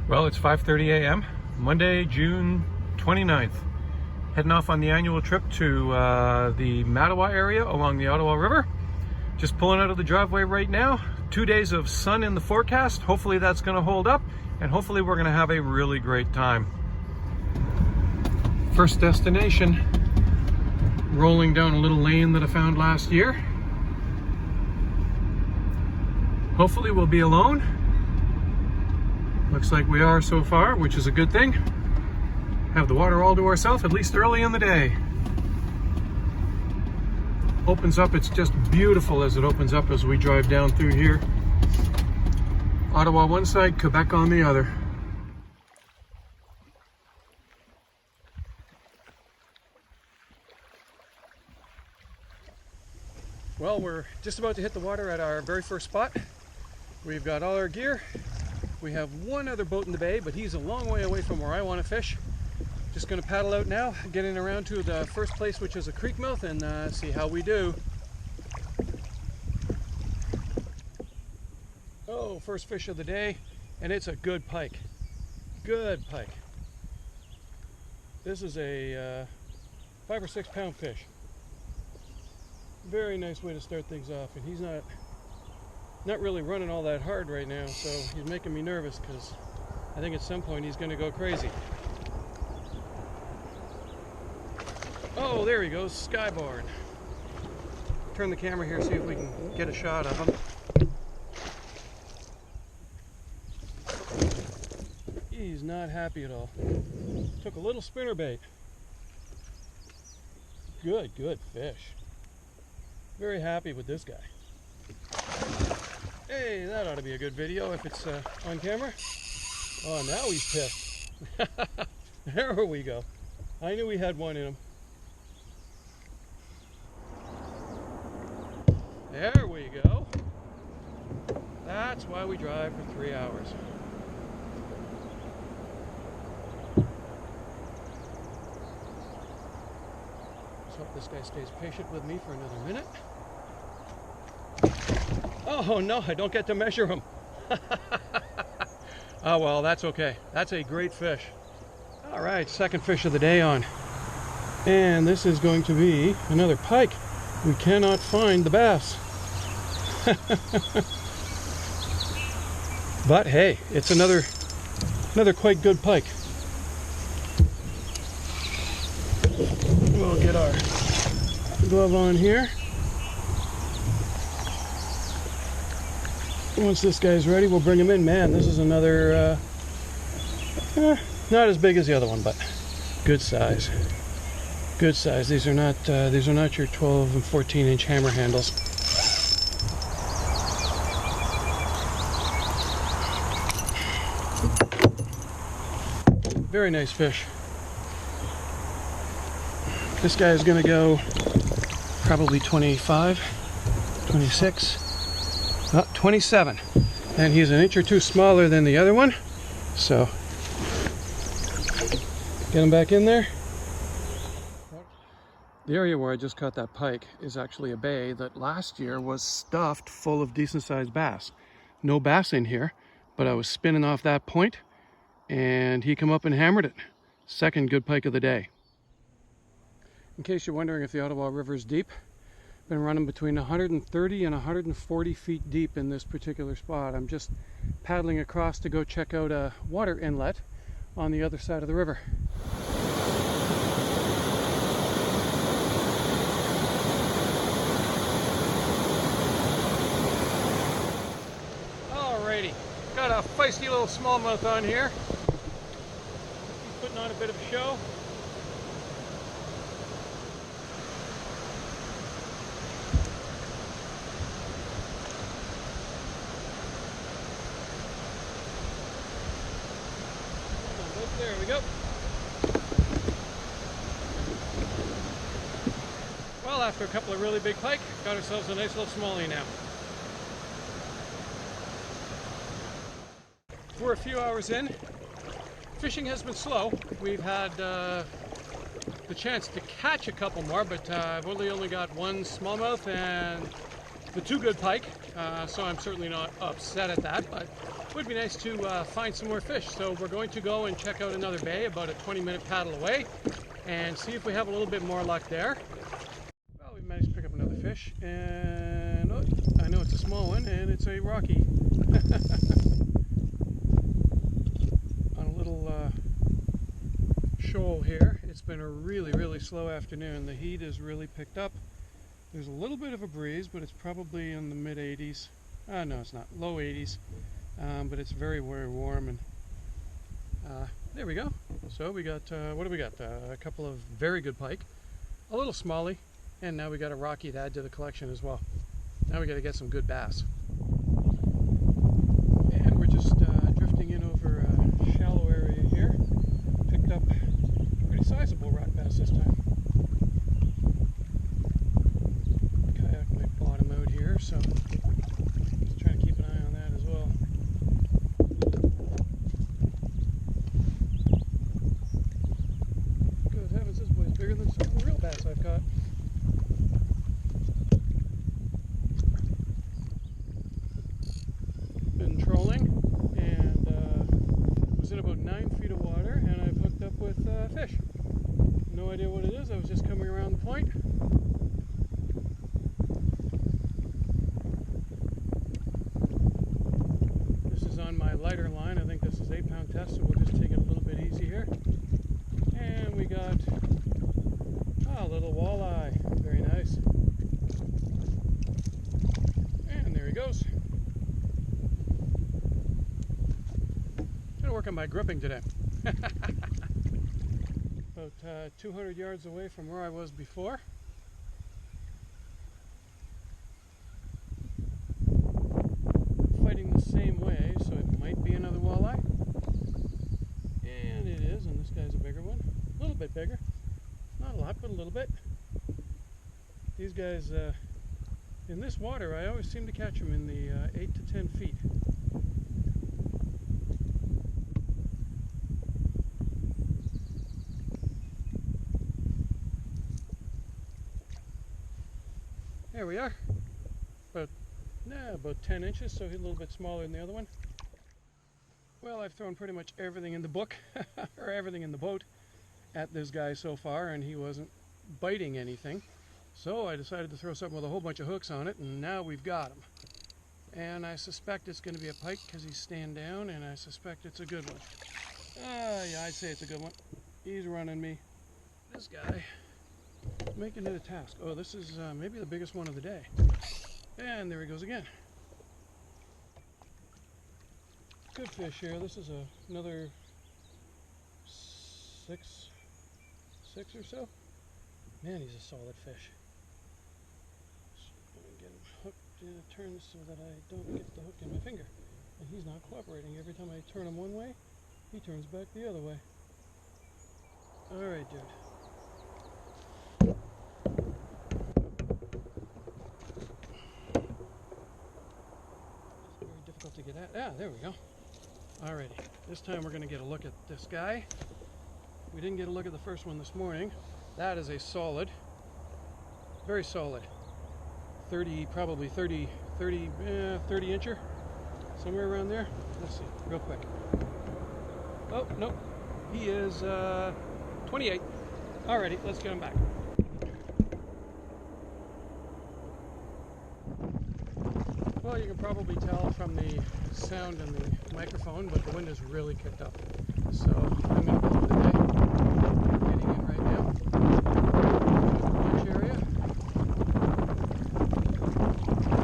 Well, it's 5:30 a.m. Monday, June 29th. Heading off on the annual trip to the Ottawa area along the Ottawa River. Just pulling out of the driveway right now. 2 days of sun in the forecast. Hopefully that's going to hold up, and hopefully we're going to have a really great time. First destination, rolling down a little lane that I found last year. Hopefully we'll be alone. Looks like we are so far, which is a good thing. Have the water all to ourselves, at least early in the day. Opens up, it's just beautiful as it opens up as we drive down through here. Ottawa one side, Quebec on the other. Well, we're just about to hit the water at our very first spot. We've got all our gear. We have one other boat in the bay, but he's a long way away from where I want to fish. Just going to paddle out now, getting around to the first place, which is a creek mouth, and see how we do. Oh, first fish of the day, and it's a good pike. Good pike. This is a 5 or 6 pound fish. Very nice way to start things off, and he's not really running all that hard right now, so he's making me nervous because I think at some point he's going to go crazy. Oh, there he goes, skyboard. Turn the camera here, see if we can get a shot of him. He's not happy at all. Took a little spinnerbait. Good fish. Very happy with this guy. Hey, that ought to be a good video if it's on camera. Oh, now he's pissed. There we go. I knew he had one in him. There we go. That's why we drive for 3 hours. Let's hope this guy stays patient with me for another minute. Oh no, I don't get to measure him. Oh well, that's okay. That's a great fish. All right, second fish of the day on. And this is going to be another pike. We cannot find the bass. But hey, it's another quite good pike. We'll get our glove on here. Once this guy's ready, we'll bring him in. Man, this is another, not as big as the other one, but good size. Good size. These are not your 12 and 14-inch hammer handles. Very nice fish. This guy is going to go probably 25, 26. 27, and he's an inch or two smaller than the other one, so get him back in there. The area where I just caught that pike is actually a bay that last year was stuffed full of decent sized bass. No bass in here, but I was spinning off that point and he come up and hammered it. Second good pike of the day. In case you're wondering if the Ottawa River is deep, been running between 130 and 140 feet deep in this particular spot. I'm just paddling across to go check out a water inlet on the other side of the river. Alrighty, got a feisty little smallmouth on here. He's putting on a bit of a show. There we go. Well, after a couple of really big pike, got ourselves a nice little smallie now. We're a few hours in. Fishing has been slow. We've had the chance to catch a couple more, but I've only got one smallmouth and the 2 good pike, so I'm certainly not upset at that, but would be nice to find some more fish. So we're going to go and check out another bay about a 20-minute paddle away and see if we have a little bit more luck there. Well, we managed to pick up another fish, and oh, I know it's a small one, and it's a rocky. On a little shoal here. It's been a really slow afternoon. The heat has really picked up. There's a little bit of a breeze, but it's probably in the mid 80s. No, it's not. Low 80s. But it's very warm, and there we go. So we got, what do we got? A couple of very good pike, a little smallie, and now we got a rocky to add to the collection as well. Now we got to get some good bass. And we're just drifting in over a shallow area here. Picked up a pretty sizable rock bass this time. Kayak might bottom out here, so just trying to keep an eye on that as well. Good heavens, this boy's bigger than some of the real bass I've caught. Been trolling, and was in about 9 feet of water, and I've hooked up with fish. No idea what it is. I was just coming around the point. This is on my lighter line. I think this is 8-pound test, so we'll just take it a little bit easy here. And we got a little walleye. Very nice. And there he goes. Gonna work on my gripping today. About 200 yards away from where I was before. Fighting the same way, so it might be another walleye. And it is, and this guy's a bigger one. A little bit bigger. Not a lot, but a little bit. These guys, in this water, I always seem to catch them in the 8 to 10 feet. There we are. About 10 inches, so he's a little bit smaller than the other one. Well, I've thrown pretty much everything in the book, or everything in the boat, at this guy so far, and he wasn't biting anything. So I decided to throw something with a whole bunch of hooks on it, and now we've got him. And I suspect it's going to be a pike because he's stand down, and I suspect it's a good one. Yeah, I'd say it's a good one. He's running me. This guy, making it a task. Oh, this is maybe the biggest one of the day. And there he goes again. Good fish here. This is another six or so. Man, he's a solid fish. Just gonna get him hooked, turn so that I don't get the hook in my finger. And he's not cooperating. Every time I turn him one way, he turns back the other way. All right, dude. Difficult to get at. Ah, there we go. Alrighty, this time we're going to get a look at this guy. We didn't get a look at the first one this morning. That is a solid, very solid, 30, probably 30 incher, somewhere around there. Let's see, real quick. Oh, nope, he is 28. Alrighty, let's get him back. Well, you can probably tell from the sound in the microphone, but the wind has really kicked up. So I'm going to call it a day. Getting in right now. Lunch area.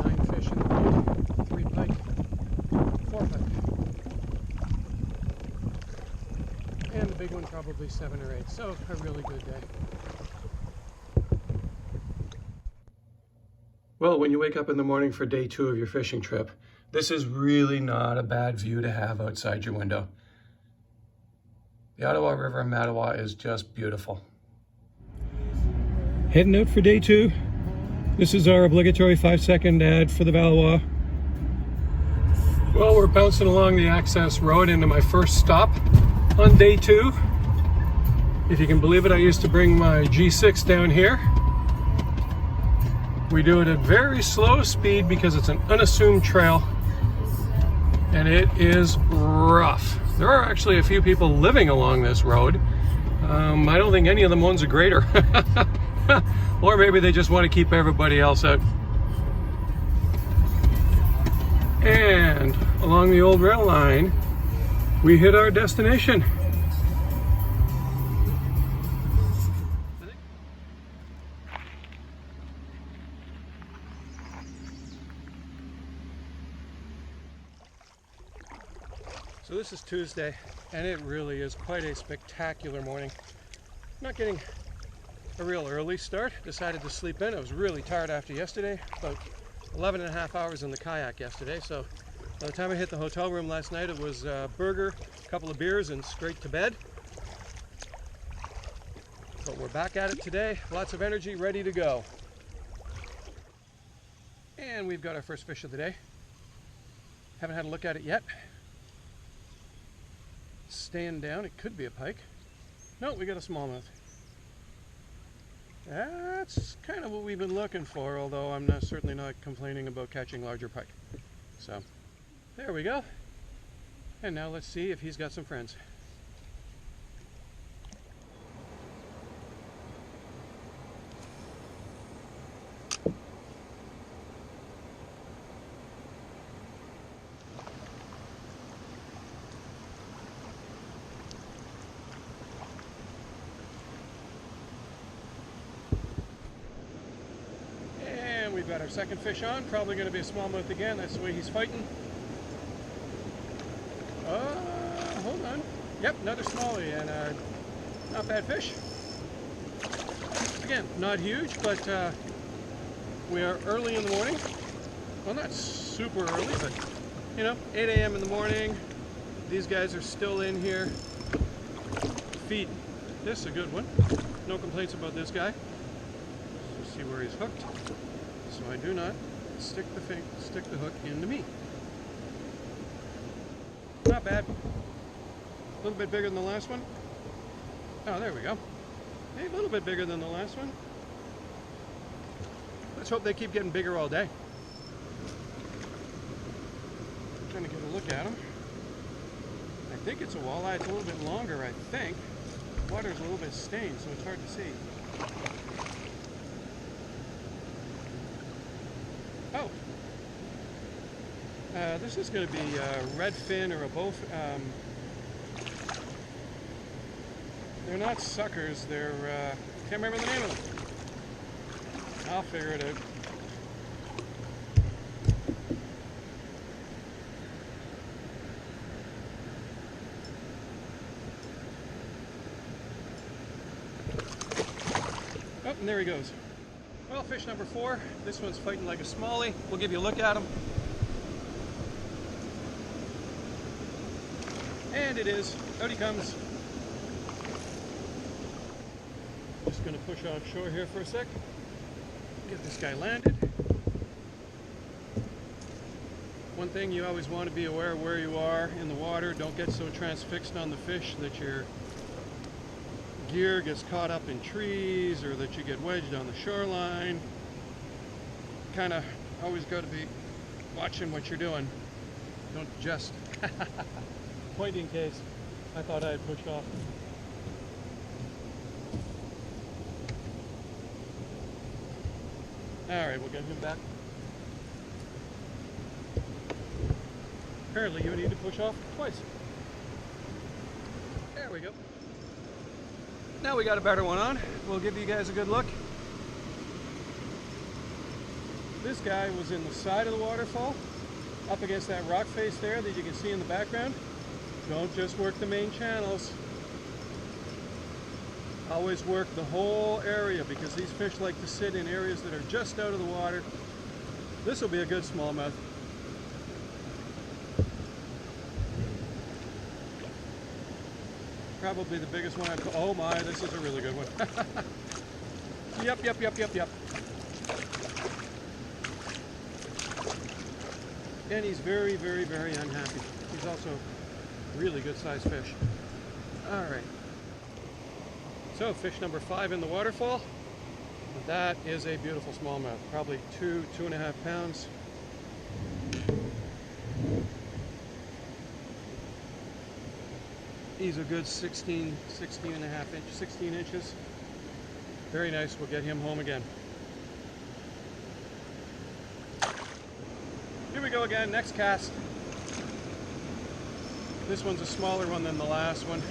9 fish in the boat. 3 pike. 4 pike. And the big one probably 7 or 8. So a really good day. Well, when you wake up in the morning for day 2 of your fishing trip, this is really not a bad view to have outside your window. The Ottawa River in Mattawa is just beautiful. Heading out for day 2. This is our obligatory 5-second ad for the Valois. Well, we're bouncing along the access road into my first stop on day 2. If you can believe it, I used to bring my G6 down here. We do it at very slow speed because it's an unassumed trail. and it is rough. There are actually a few people living along this road. I don't think any of them owns a grader. Or maybe they just want to keep everybody else out. And along the old rail line, we hit our destination. So this is Tuesday, and it really is quite a spectacular morning. Not getting a real early start. Decided to sleep in. I was really tired after yesterday. About 11 and a half hours in the kayak yesterday. So by the time I hit the hotel room last night, it was a burger, a couple of beers, and straight to bed. But we're back at it today. Lots of energy, ready to go. And we've got our first fish of the day. Haven't had a look at it yet. Staying down, it could be a pike. No, we got a smallmouth. That's kind of what we've been looking for, although I'm certainly not complaining about catching larger pike. So, there we go. And now let's see if he's got some friends. We've got our second fish on, probably going to be a smallmouth again. That's the way he's fighting. Hold on. Yep, another smallie, and not bad fish. Again, not huge, but we are early in the morning. Well, not super early, but you know, 8 a.m. in the morning. These guys are still in here feeding. This is a good one. No complaints about this guy. Let's see where he's hooked. So I do not stick the hook into me. Not bad. A little bit bigger than the last one. Oh, there we go. Hey, a little bit bigger than the last one. Let's hope they keep getting bigger all day. I'm trying to get a look at them. I think it's a walleye. It's a little bit longer, I think. The water's a little bit stained, so it's hard to see. Oh, this is going to be a redfin or a bowfin. They're not suckers. They're can't remember the name of them. I'll figure it out. Oh, and there he goes. Well, fish number 4. This one's fighting like a smallie. We'll give you a look at him. And it is. Out he comes. Just going to push offshore here for a sec. Get this guy landed. One thing you always want to be aware of where you are in the water. Don't get so transfixed on the fish that your gear gets caught up in trees or that you get wedged on the shoreline. Kind of always got to be watching what you're doing. Don't just point in case I thought I had pushed off. Alright, we'll get him back. Apparently you need to push off twice. There we go. Now we got a better one on. We'll give you guys a good look. This guy was in the side of the waterfall, up against that rock face there that you can see in the background. Don't just work the main channels. Always work the whole area, because these fish like to sit in areas that are just out of the water. This will be a good smallmouth. Probably the biggest one I've caught. Oh my, this is a really good one. Yep. And he's very, very, very unhappy. He's also a really good sized fish. All right. So fish number 5 in the waterfall. That is a beautiful smallmouth. Probably 2.5 pounds. He's a good 16 and a half inch, 16 inches. Very nice. We'll get him home again. Here we go again, next cast. This one's a smaller one than the last one.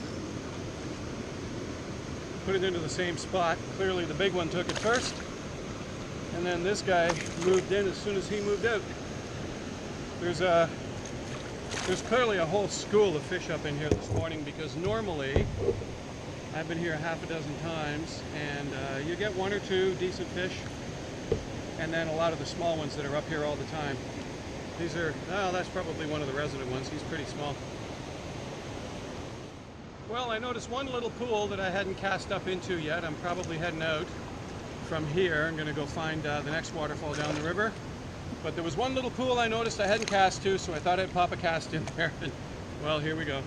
Put it into the same spot. Clearly the big one took it first. And then this guy moved in as soon as he moved out. There's clearly a whole school of fish up in here this morning, because normally I've been here half a dozen times and you get one or two decent fish and then a lot of the small ones that are up here all the time. These are, oh, that's probably one of the resident ones. He's pretty small. Well, I noticed one little pool that I hadn't cast up into yet. I'm probably heading out from here. I'm going to go find the next waterfall down the river. But there was one little pool I noticed I hadn't cast to, so I thought I'd pop a cast in there. Well, here we go.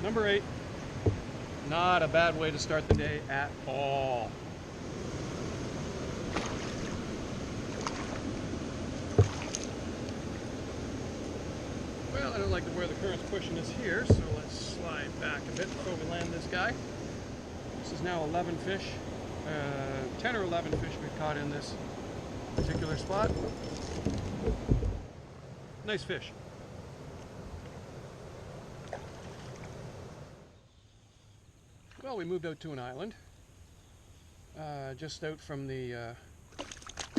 Number 8. Not a bad way to start the day at all. Well, I don't like where the current's pushing us here, so let's slide back a bit before we land this guy. This is now 11 fish. 10 or 11 fish we've caught in this particular spot. Nice fish. Well, we moved out to an island, just out from the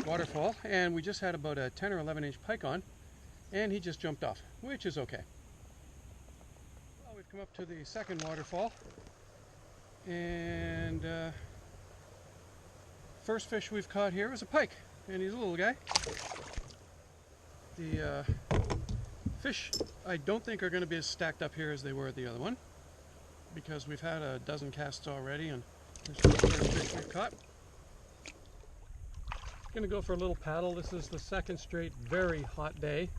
waterfall, and we just had about a 10 or 11 inch pike on, and he just jumped off, which is okay. Well, we've come up to the second waterfall, and first fish we've caught here is a pike, and he's a little guy. The fish I don't think are going to be as stacked up here as they were at the other one, because we've had a dozen casts already, and there's the first fish we've caught. Going to go for a little paddle. This is the second straight very hot day,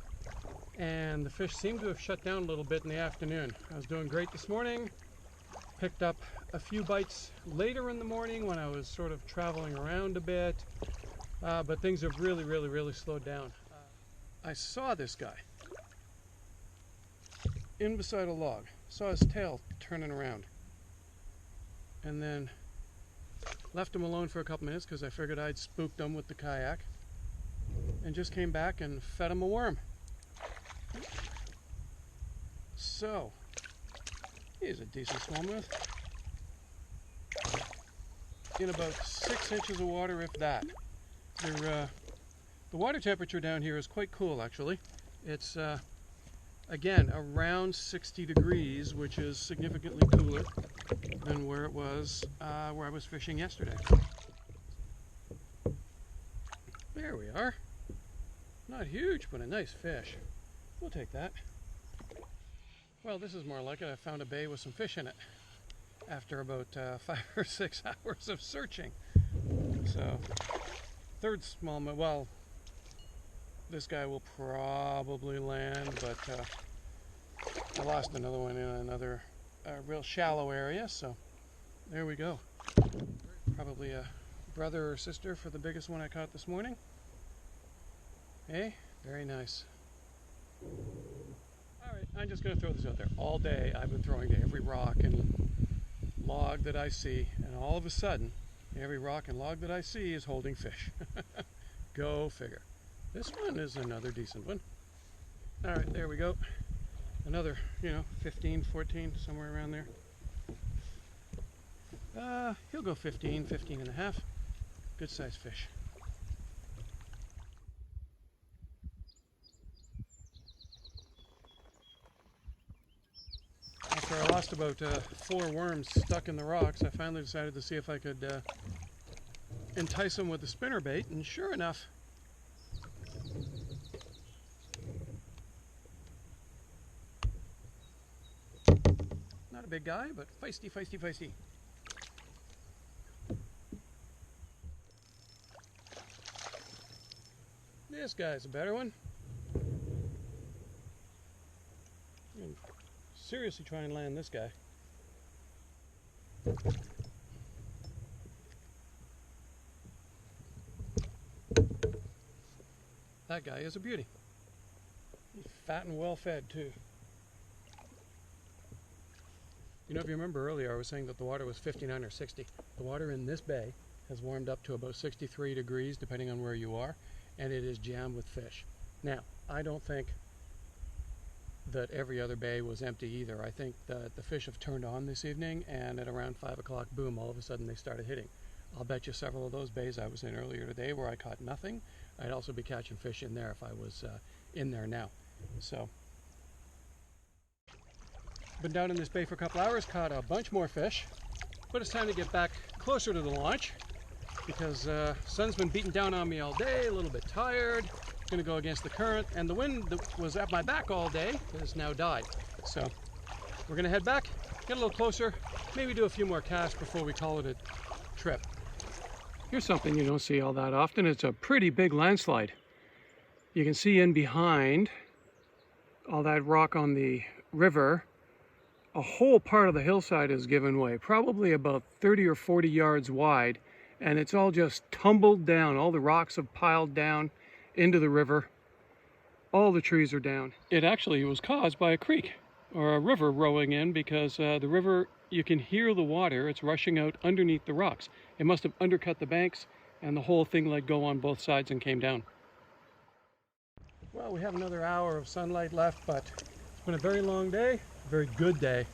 and the fish seem to have shut down a little bit in the afternoon. I was doing great this morning, picked up a few bites later in the morning when I was sort of traveling around a bit, but things have really slowed down. I saw this guy in beside a log, saw his tail turning around, and then left him alone for a couple minutes because I figured I'd spooked him with the kayak, and just came back and fed him a worm. So he's a decent smallmouth in about 6 inches of water, if that. The water temperature down here is quite cool, actually. It's again around 60 degrees, which is significantly cooler than where it was where I was fishing yesterday. There we are. Not huge, but a nice fish. We'll take that. Well, this is more like it. I found a bay with some fish in it after about 5 or 6 hours of searching. So, third smallmouth. Well, this guy will probably land, but I lost another one in another real shallow area, so there we go. Probably a brother or sister for the biggest one I caught this morning. Hey, very nice. Alright, I'm just going to throw this out there. All day I've been throwing to every rock and log that I see, and all of a sudden every rock and log that I see is holding fish. Go figure. This one is another decent one. Alright, there we go. Another, 15, 14, somewhere around there. He'll go 15 and a half. Good sized fish. After I lost about 4 worms stuck in the rocks, I finally decided to see if I could entice them with the spinner bait, and sure enough, not a big guy, but feisty. This guy's a better one. I'm seriously try and land this guy. That guy is a beauty. He's fat and well fed too. You know, if you remember earlier, I was saying that the water was 59 or 60. The water in this bay has warmed up to about 63 degrees, depending on where you are, and it is jammed with fish. Now, I don't think that every other bay was empty either. I think that the fish have turned on this evening, and at around 5 o'clock, boom, all of a sudden they started hitting. I'll bet you several of those bays I was in earlier today where I caught nothing, I'd also be catching fish in there if I was in there now. So, been down in this bay for a couple hours, caught a bunch more fish, but it's time to get back closer to the launch because sun's been beating down on me all day, a little bit tired, gonna go against the current, and the wind that was at my back all day has now died. So we're gonna head back, get a little closer, maybe do a few more casts before we call it a trip. Here's something you don't see all that often. It's a pretty big landslide. You can see in behind all that rock on the river, a whole part of the hillside has given way, probably about 30 or 40 yards wide, and it's all just tumbled down. All the rocks have piled down into the river. All the trees are down. It actually was caused by a creek or a river rolling in because the river, you can hear the water. It's rushing out underneath the rocks. It must have undercut the banks and the whole thing let go on both sides and came down. Well, we have another hour of sunlight left, but it's been a very long day, a very good day.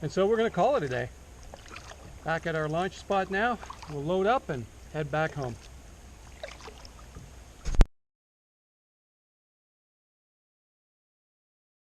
And so we're going to call it a day. Back at our launch spot now, we'll load up and head back home.